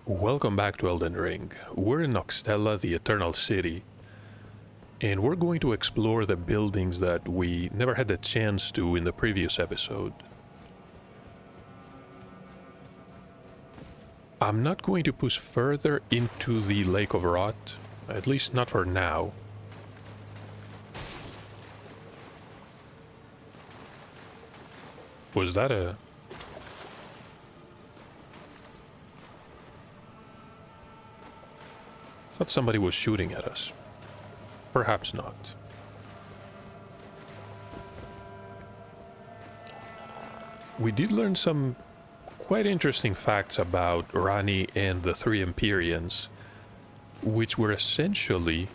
Welcome back to Elden Ring. We're in Nokstella, the Eternal City, and we're going to explore the buildings that we never had the chance to in the previous episode. I'm not going to push further into the Lake of Rot, at least not for now. Was that a... thought somebody was shooting at us. Perhaps not. We did learn some quite interesting facts about Rani and the three Empyreans, which were essentially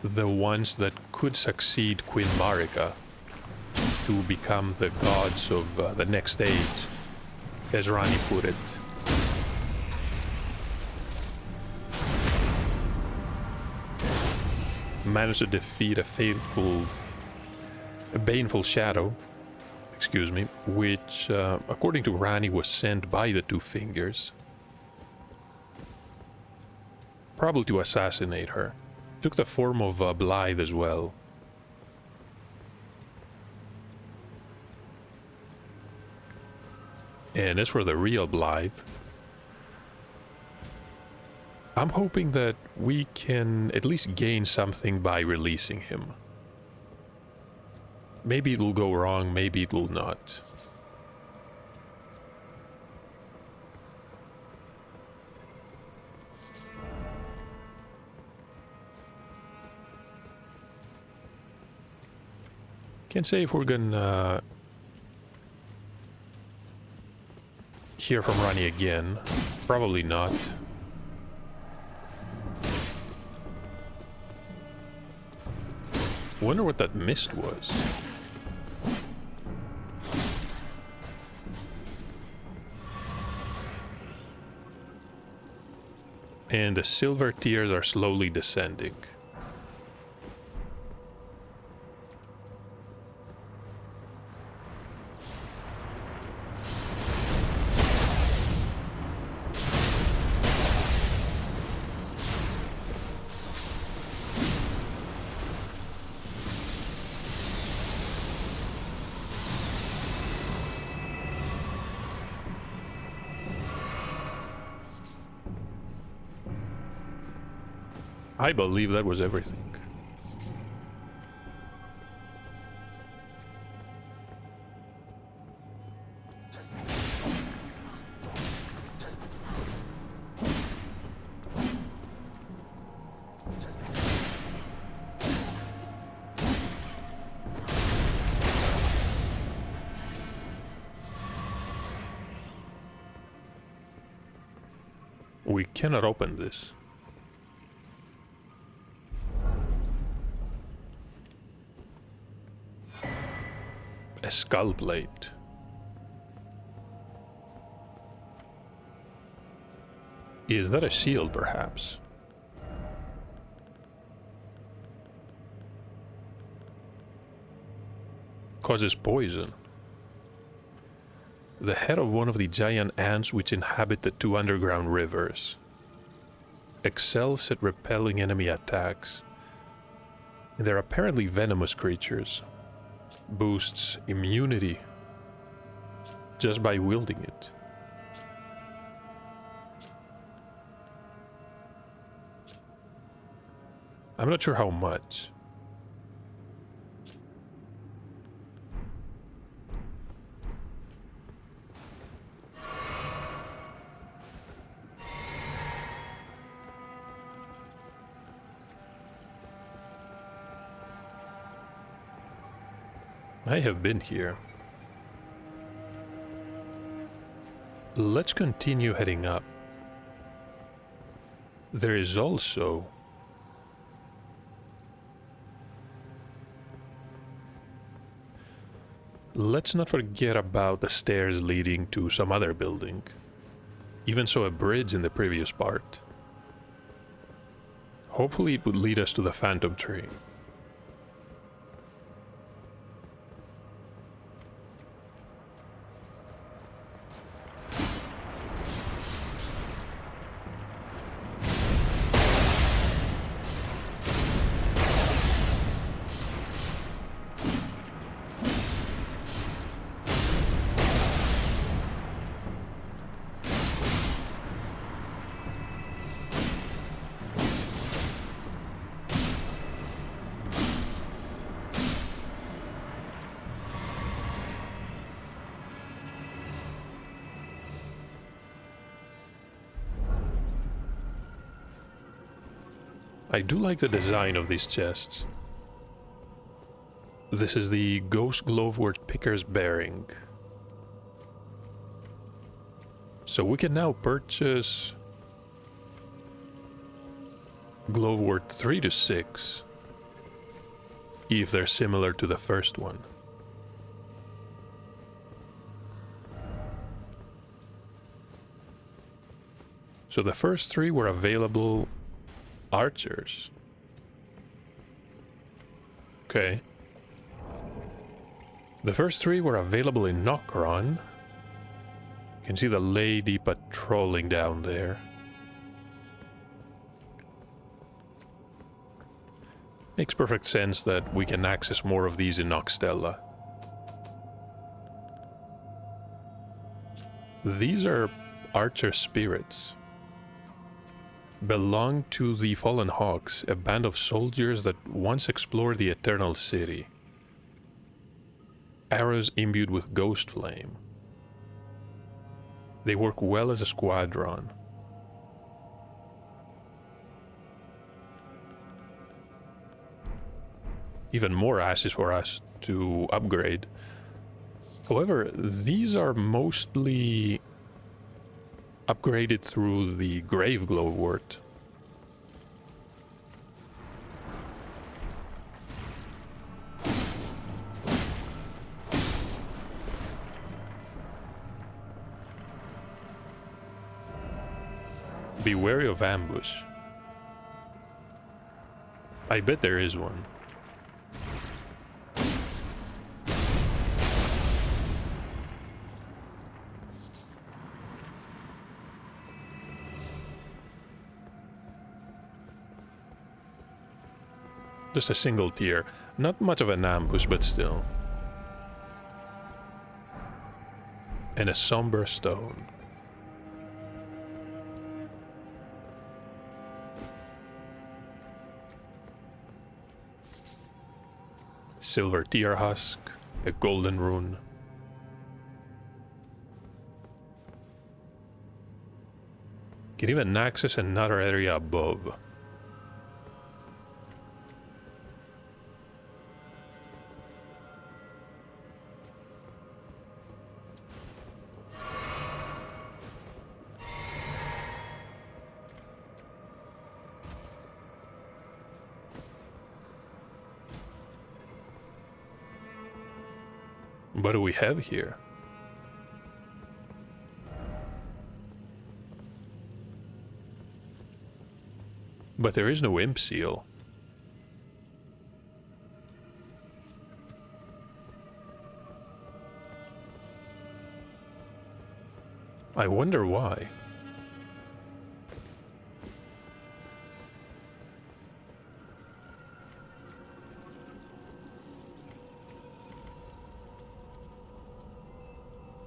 the ones that could succeed Queen Marika to become the gods of the next age, as Rani put it. Managed to defeat a baneful shadow, which, according to Rani, was sent by the Two Fingers. Probably to assassinate her. Took the form of Blythe as well. And as for the real Blythe, I'm hoping that we can at least gain something by releasing him. Maybe it will go wrong, maybe it will not. Can't say if we're gonna hear from Rani again. Probably not. Wonder what that mist was. And the silver tears are slowly descending. I believe that was everything. We cannot open this. A skull plate. Is that a shield, perhaps? Causes poison. The head of one of the giant ants which inhabit the two underground rivers. Excels at repelling enemy attacks. They're apparently venomous creatures. Boosts immunity just by wielding it. I'm not sure how much. I have been here. Let's continue heading up. There is also... let's not forget about the stairs leading to some other building. Even so, a bridge in the previous part. Hopefully it would lead us to the Phantom Tree. I do like the design of these chests. This is the Ghost Glovewort Picker's Bearing. So we can now purchase Glovewort 3 to 6 if they're similar to the first one. So the first 3 were available archers. Okay. The first 3 were available in Nokron. You can see the lady patrolling down there. Makes perfect sense that we can access more of these in Nokstella. These are archer spirits. Belong to the Fallen Hawks, a band of soldiers that once explored the Eternal City. Arrows imbued with Ghostflame. They work well as a squadron. Even more asses for us to upgrade. However, these are mostly upgraded through the Grave Glowwort. Be wary of ambush. I bet there is one. Just a single tier. Not much of an ambush, but still. And a somber stone. Silver tear husk, a golden rune. Can even access another area above. What do we have here? But there is no imp seal. I wonder why.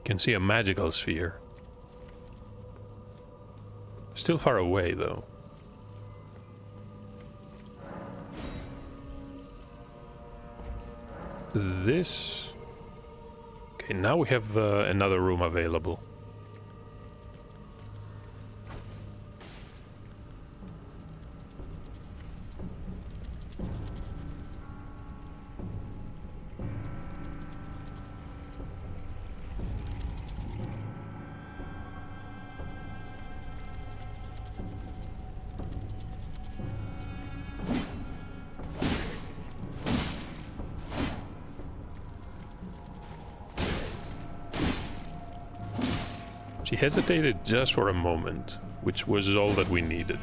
Can see a magical sphere. Still far away, though. This... Okay, now we have another room available. She hesitated just for a moment, which was all that we needed.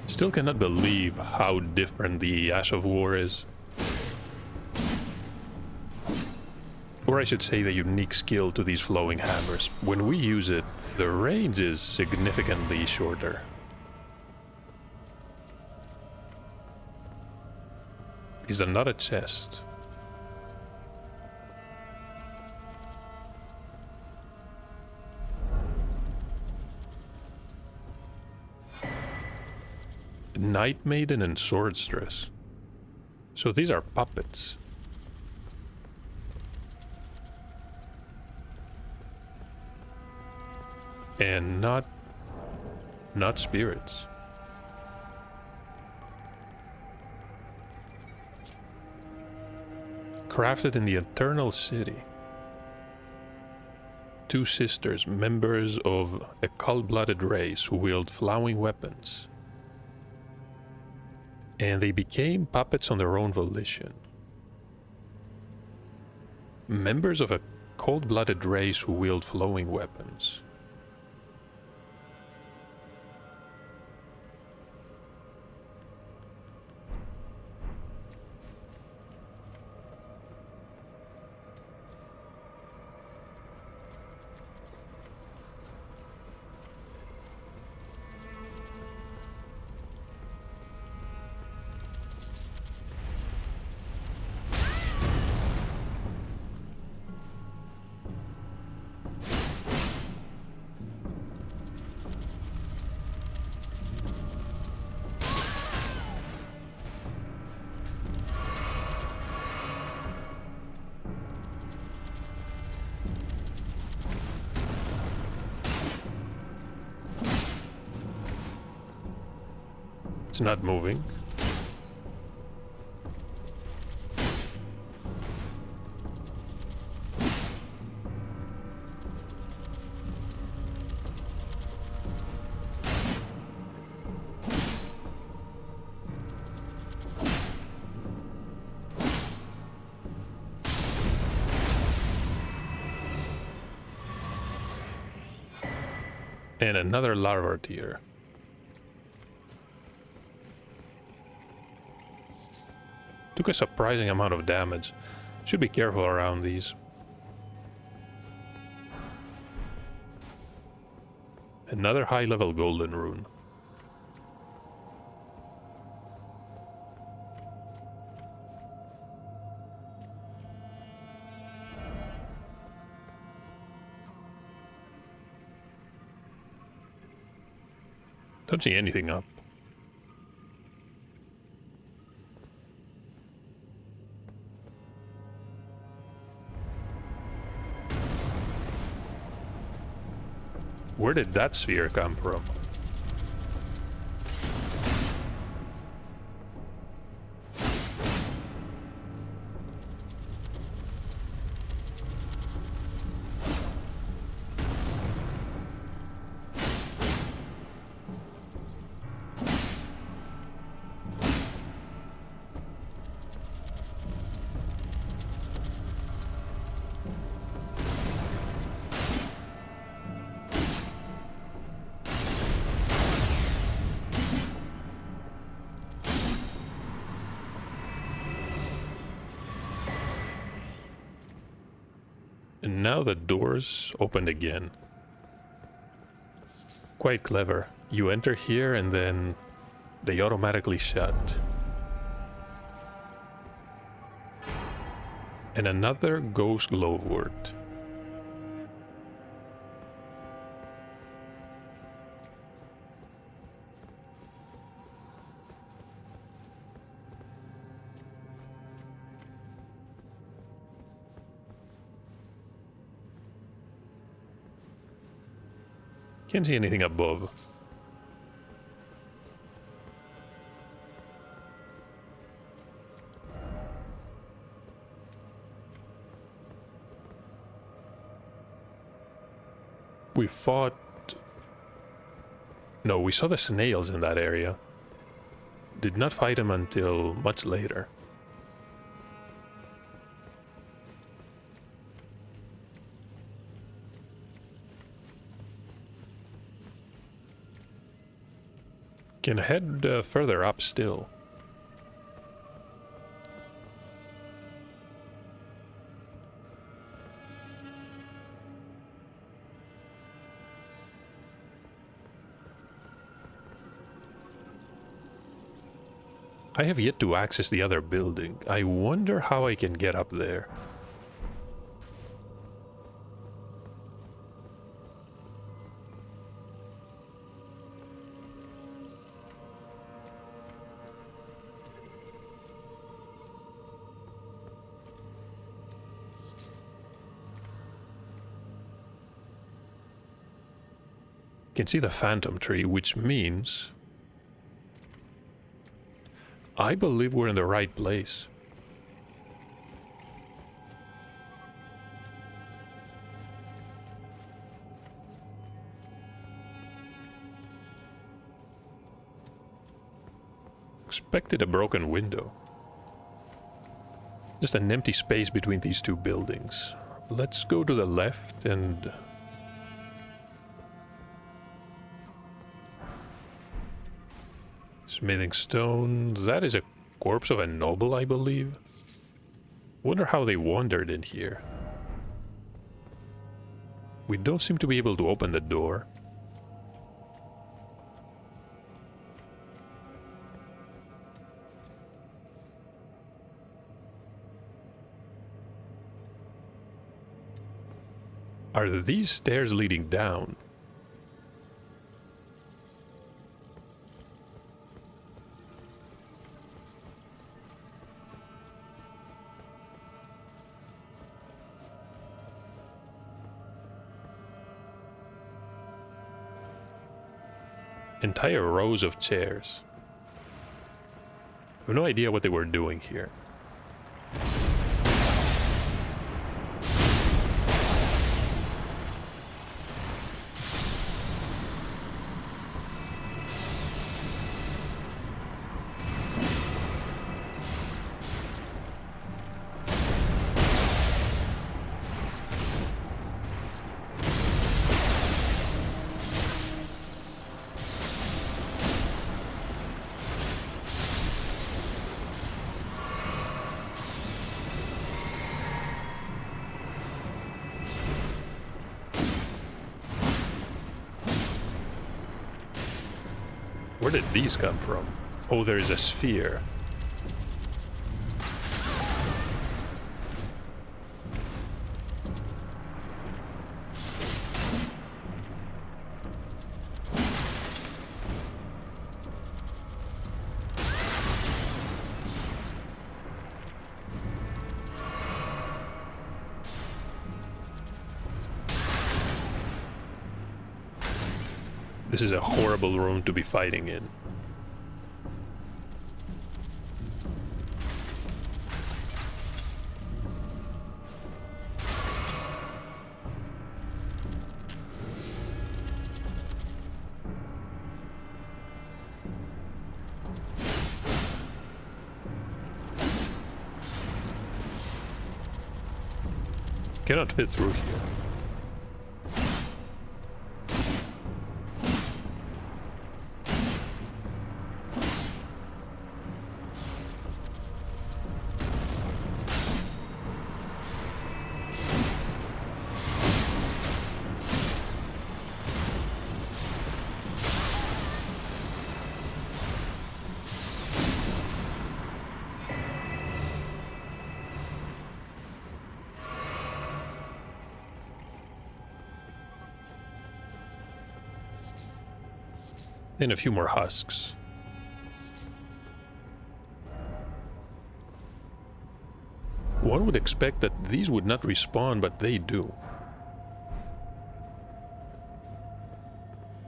Still cannot believe how different the Ash of War is. Or I should say the unique skill to these flowing hammers. When we use it, the range is significantly shorter. Is there not a chest? Night Maiden and Swordstress. So these are puppets. And not spirits. Crafted in the Eternal City. Two sisters, members of a cold-blooded race who wield flowing weapons. And they became puppets on their own volition. Members of a cold-blooded race who wield flowing weapons. It's not moving. And another larva tier. Took a surprising amount of damage. Should be careful around these. Another high-level golden rune. Don't see anything up. Where did that sphere come from? And now the doors opened again. Quite clever. You enter here and then they automatically shut. And another ghost glowwort. Can't see anything above. We fought... No, we saw the snails in that area. Did not fight them until much later. Can head further up still. I have yet to access the other building. I wonder how I can get up there. Can see the phantom tree, which means I believe we're in the right place. Expected a broken window. Just an empty space between these two buildings. Let's go to the left and... Smithing stone. That is a corpse of a noble, I believe. Wonder how they wandered in here. We don't seem to be able to open the door. Are these stairs leading down? Entire rows of chairs. I have no idea what they were doing here. Where did these come from? Oh, there's a sphere. This is a horrible room to be fighting in. Cannot fit through here. And a few more husks. One would expect that these would not respawn, but they do.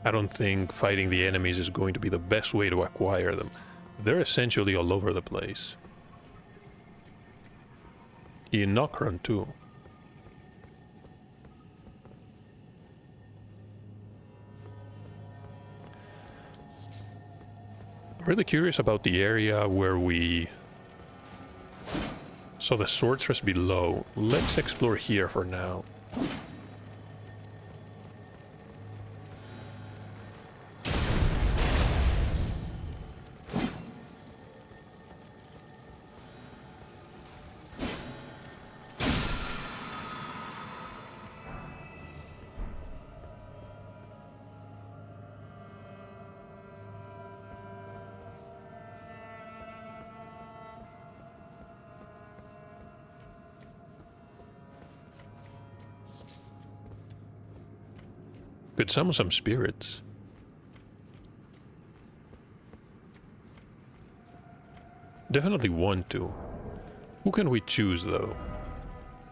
I don't think fighting the enemies is going to be the best way to acquire them. They're essentially all over the place. In Nokron too. I'm really curious about the area where we saw the sorceress below. Let's explore here for now. Could summon some spirits. Definitely want to. Who can we choose though?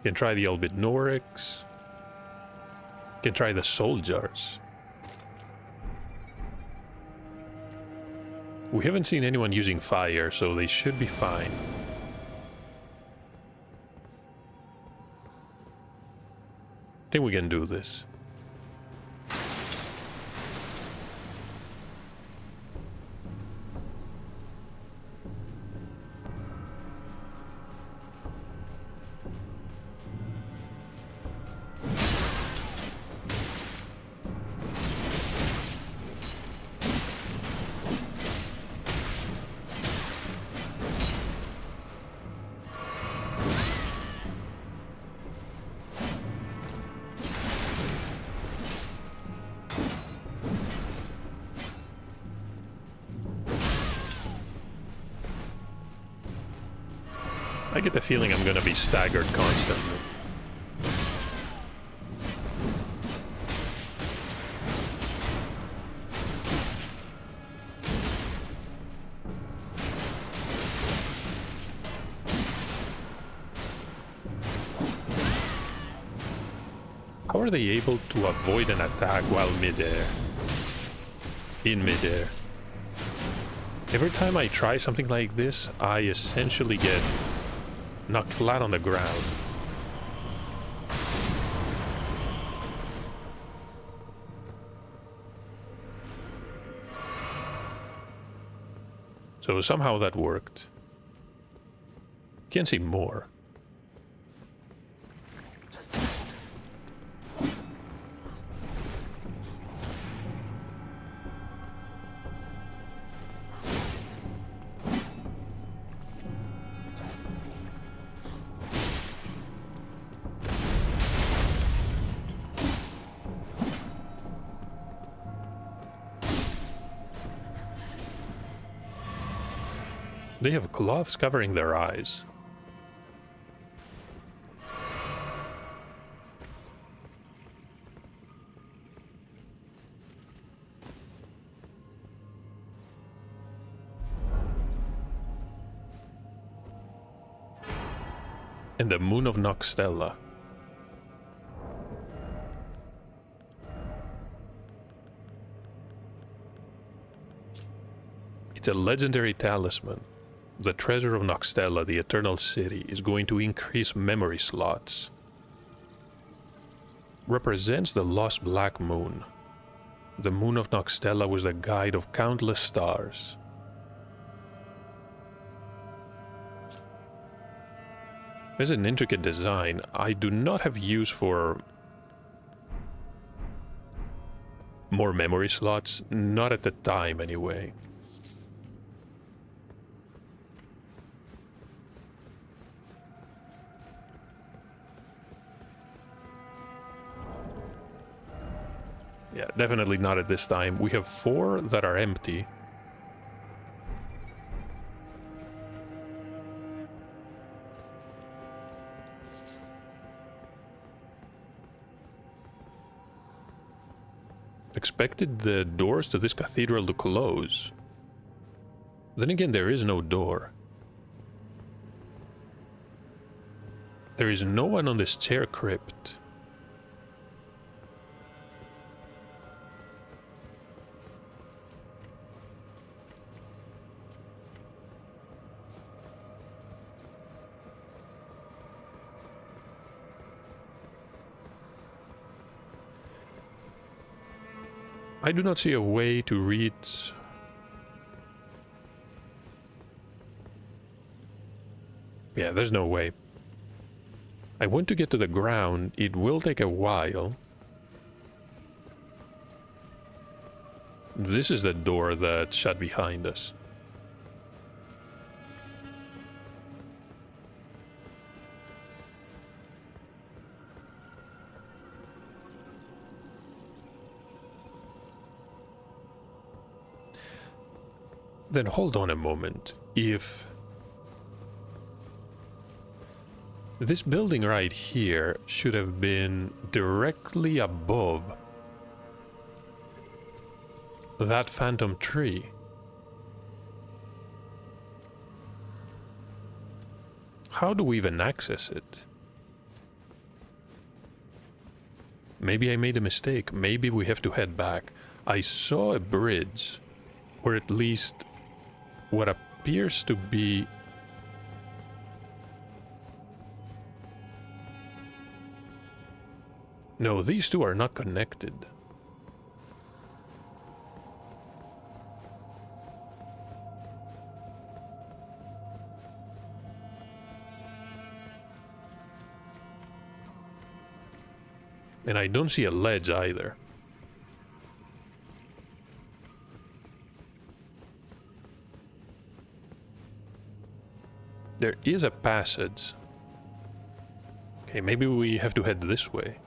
Can try the Albit Norix. Can try the Soul Jars. We haven't seen anyone using fire, so they should be fine. I think we can do this. I get the feeling I'm gonna be staggered constantly. How are they able to avoid an attack while midair? In midair. Every time I try something like this, I essentially get knocked flat on the ground. So somehow that worked. Can't see more. They have cloths covering their eyes. And the moon of Nokstella. It's a legendary talisman. The treasure of Nokstella, the Eternal City, is going to increase memory slots. Represents the lost black moon. The moon of Nokstella was the guide of countless stars. There's an intricate design I do not have use for more memory slots, not at the time anyway. Yeah, definitely not at this time. We have 4 that are empty. Expected the doors to this cathedral to close. Then again, there is no door. There is no one on this chair crypt. I do not see a way to read. Yeah, there's no way. I want to get to the ground. It will take a while. This is the door that shut behind us. Then hold on a moment. If this building right here should have been directly above that phantom tree. How do we even access it? Maybe I made a mistake. Maybe we have to head back. I saw a bridge, or at least what appears to be... No, these two are not connected. And I don't see a ledge either. There is a passage. Okay, maybe we have to head this way.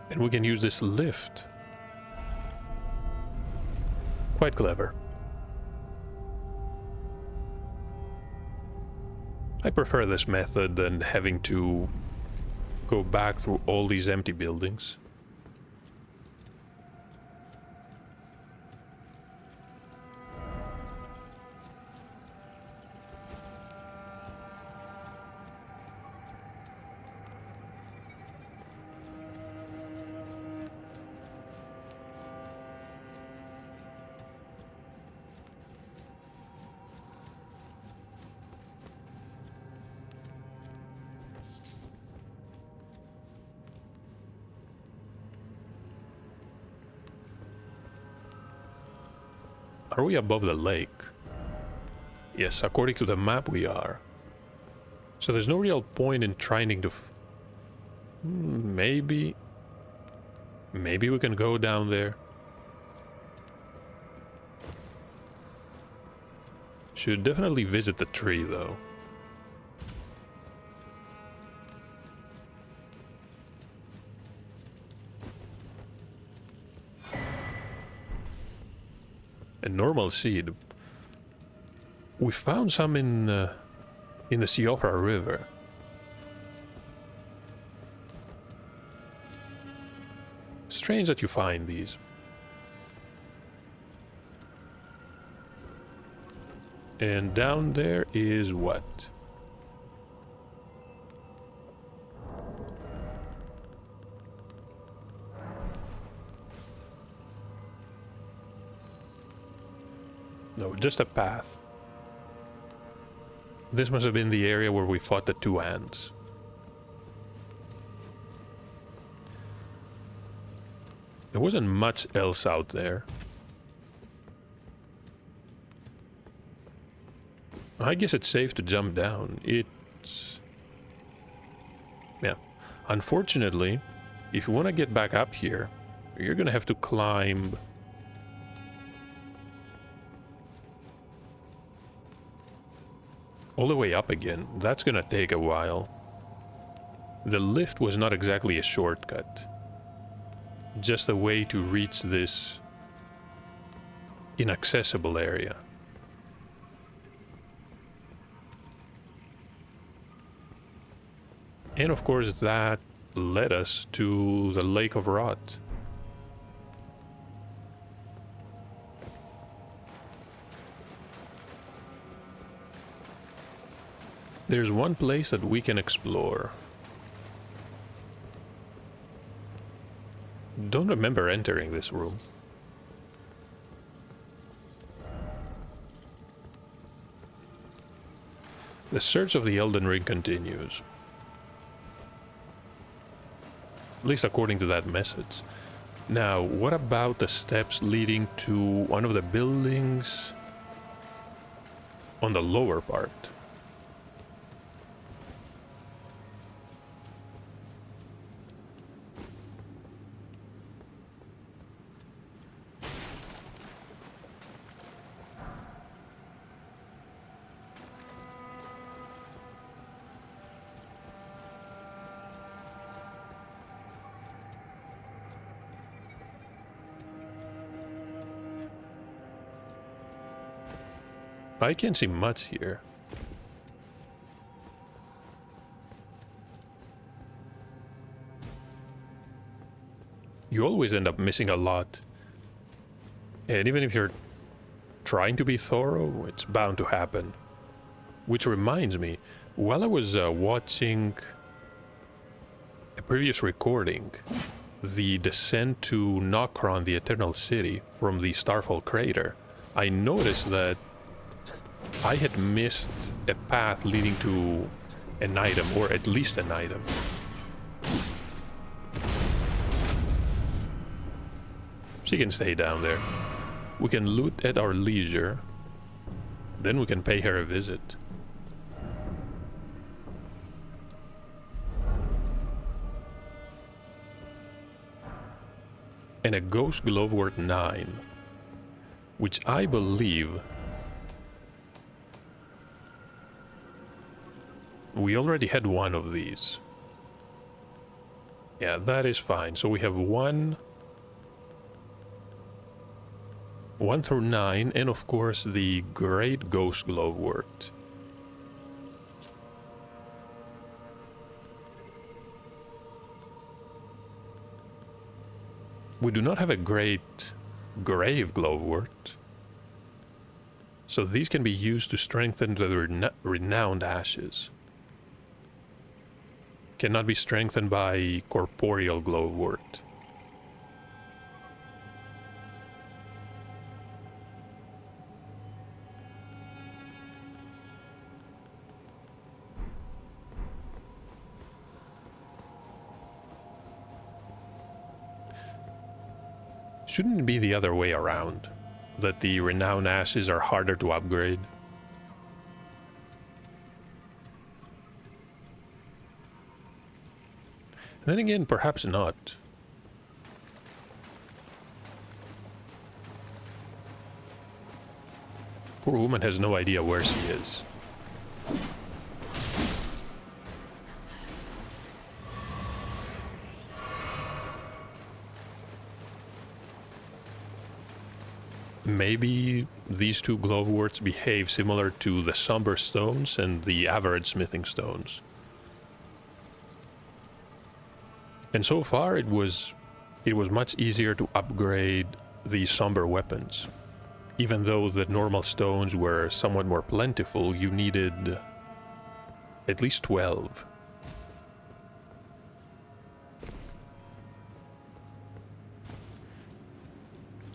And we can use this lift. Quite clever. I prefer this method than having to go back through all these empty buildings. Are we above the lake? Yes, according to the map we are. So there's no real point in trying to... Maybe we can go down there. Should definitely visit the tree, though. A normal seed. We found some in the Siofra River. Strange that you find these. And down there is what? No, just a path. This must have been the area where we fought the two ants. There wasn't much else out there. I guess it's safe to jump down. It's... Yeah. Unfortunately, if you want to get back up here, you're gonna have to climb... all the way up again. That's gonna take a while. The lift was not exactly a shortcut. Just a way to reach this inaccessible area. And of course that led us to the Lake of Rot. There's one place that we can explore. Don't remember entering this room. The search of the Elden Ring continues. At least according to that message. Now, what about the steps leading to one of the buildings on the lower part? I can't see much here. you always end up missing a lot. And even if you're trying to be thorough, it's bound to happen. Which reminds me, while I was watching a previous recording, the descent to Nokron, the Eternal City, from the Starfall crater, I noticed that I had missed a path leading to an item, or at least an item. She can stay down there. We can loot at our leisure. Then we can pay her a visit. And a Ghost Glove worth 9. Which I believe... we already had one of these. Yeah, that is fine. So we have 1 through 9, and of course the Great Ghost Glove word. We do not have a Great Grave Glove word, so these can be used to strengthen the Renowned Ashes. Cannot be strengthened by Corporeal Glove word. Shouldn't it be the other way around? That the Renowned Ashes are harder to upgrade? And then again, perhaps not. Poor woman has no idea where she is. Maybe these two glove words behave similar to the Somber Stones and the Average Smithing Stones. And so far it was much easier to upgrade the Somber weapons. Even though the normal stones were somewhat more plentiful, you needed at least 12.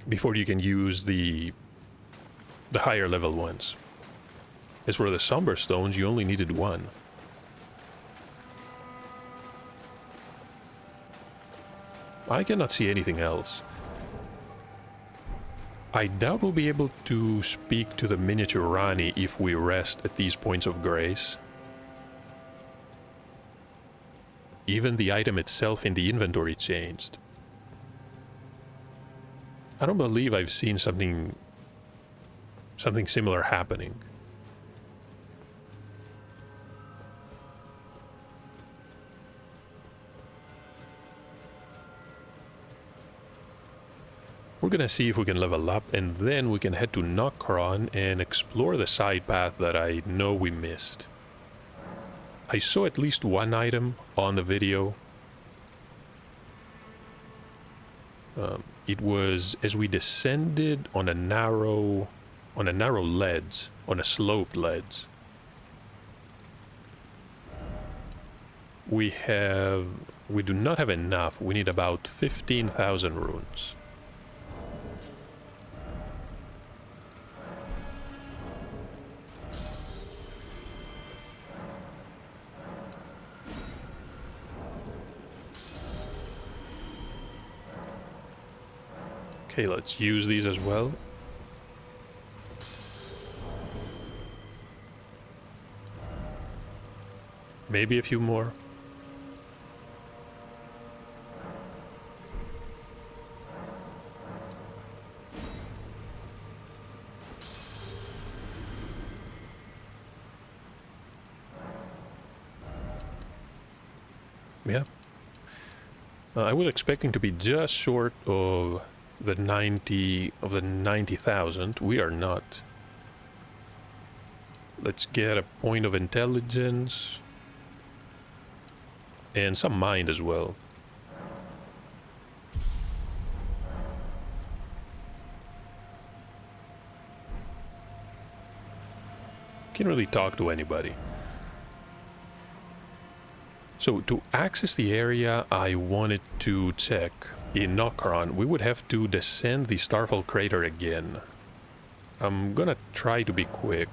Before you can use the higher level ones. As for the Somber Stones, you only needed 1. I cannot see anything else. I doubt we'll be able to speak to the miniature Rani if we rest at these points of grace. Even the item itself in the inventory changed. I don't believe I've seen something similar happening. We're gonna see if we can level up, and then we can head to Nokron and explore the side path that I know we missed. I saw at least one item on the video. It was as we descended on a narrow ledge, on a sloped ledge. We do not have enough. We need about 15,000 runes. Okay, let's use these as well. Maybe a few more. Yeah. I was expecting to be just short of the 90,000. We are not. Let's get a point of intelligence and some mind as well. Can't really talk to anybody. So to access the area I wanted to check in Nokron, we would have to descend the Starfall crater again. I'm gonna try to be quick.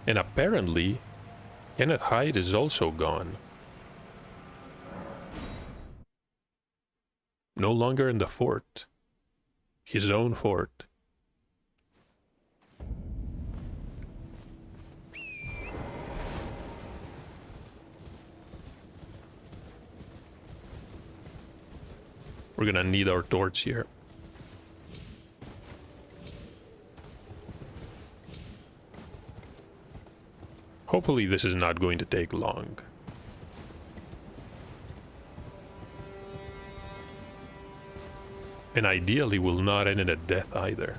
And apparently, Kenneth Hyde is also gone. No longer in the fort. His own fort. We're gonna need our torch here. Hopefully this is not going to take long. And ideally will not end in a death either.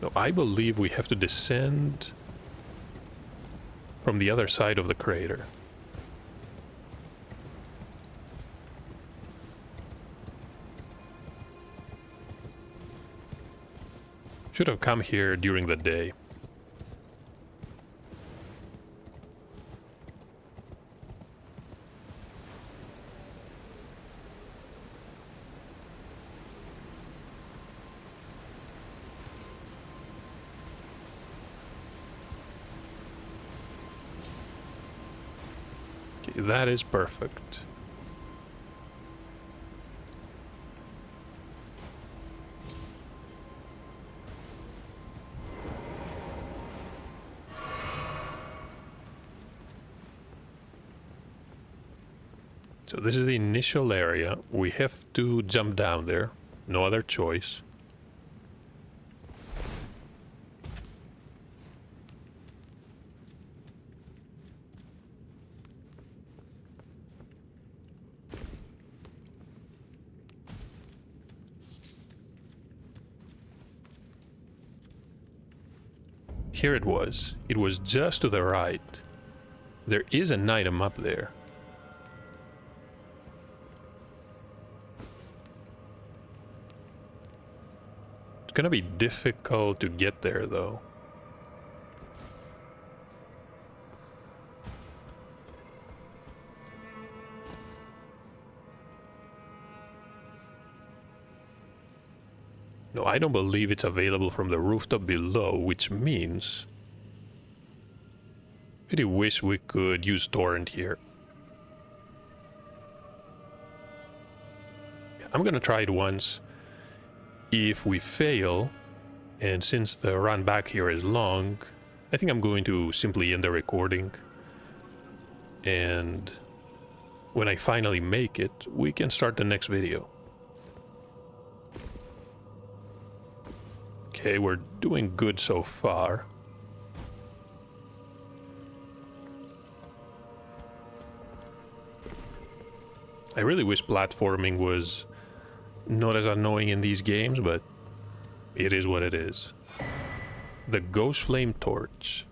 So I believe we have to descend from the other side of the crater. Should have come here during the day. Okay, that is perfect. So this is the initial area. We have to jump down there. No other choice. Here it was. It was just to the right. There is an item up there. Gonna be difficult to get there though. No, I don't believe it's available from the rooftop below, which means I really wish we could use torrent here. I'm gonna try it once. If we fail, and since the run back here is long, I think I'm going to simply end the recording. And when I finally make it, we can start the next video. Okay, we're doing good so far. I really wish platforming was not as annoying in these games, but it is what it is. The Ghostflame torch.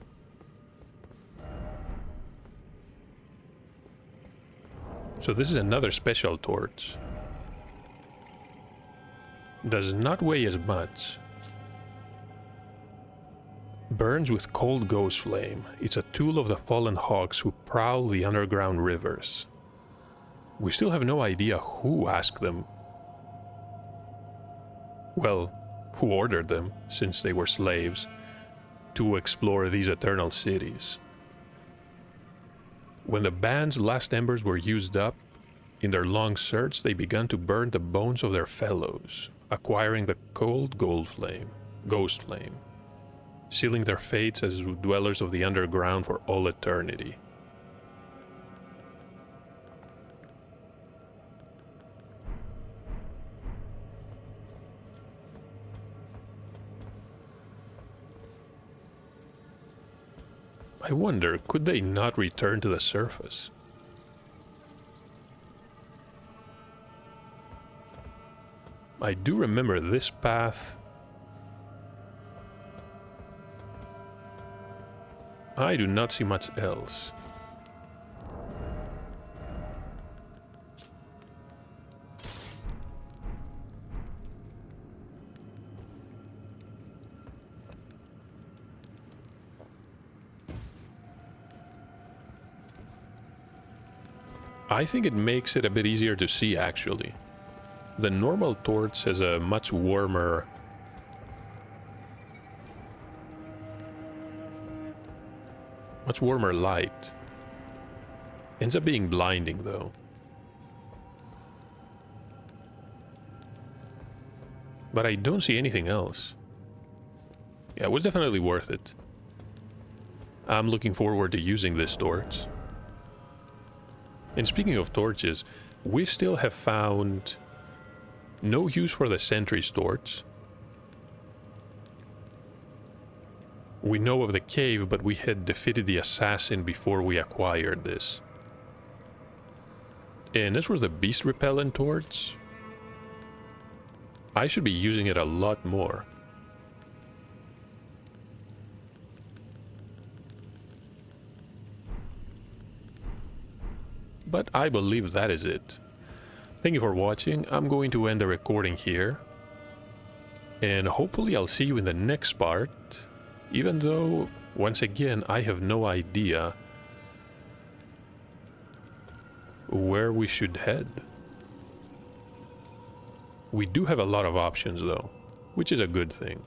So this is another special torch. Does not weigh as much. Burns with cold Ghostflame. It's a tool of the fallen hawks who prowl the underground rivers. We still have no idea who asked them. Well, who ordered them, since they were slaves, to explore these eternal cities. When the band's last embers were used up, in their long search they began to burn the bones of their fellows, acquiring the cold ghost flame, sealing their fates as dwellers of the underground for all eternity. I wonder, could they not return to the surface? I do remember this path I do not see much else. I think it makes it a bit easier to see, actually. The normal torch has a much warmer... light. Ends up being blinding, though. But I don't see anything else. Yeah, it was definitely worth it. I'm looking forward to using this torch. And speaking of torches, we still have found no use for the sentry's torch. We know of the cave, but we had defeated the assassin before we acquired this. And as for the beast repellent torch, I should be using it a lot more. But I believe that is it. Thank you for watching. I'm going to end the recording here. And hopefully I'll see you in the next part. Even though, once again, I have no idea where we should head. We do have a lot of options though, which is a good thing.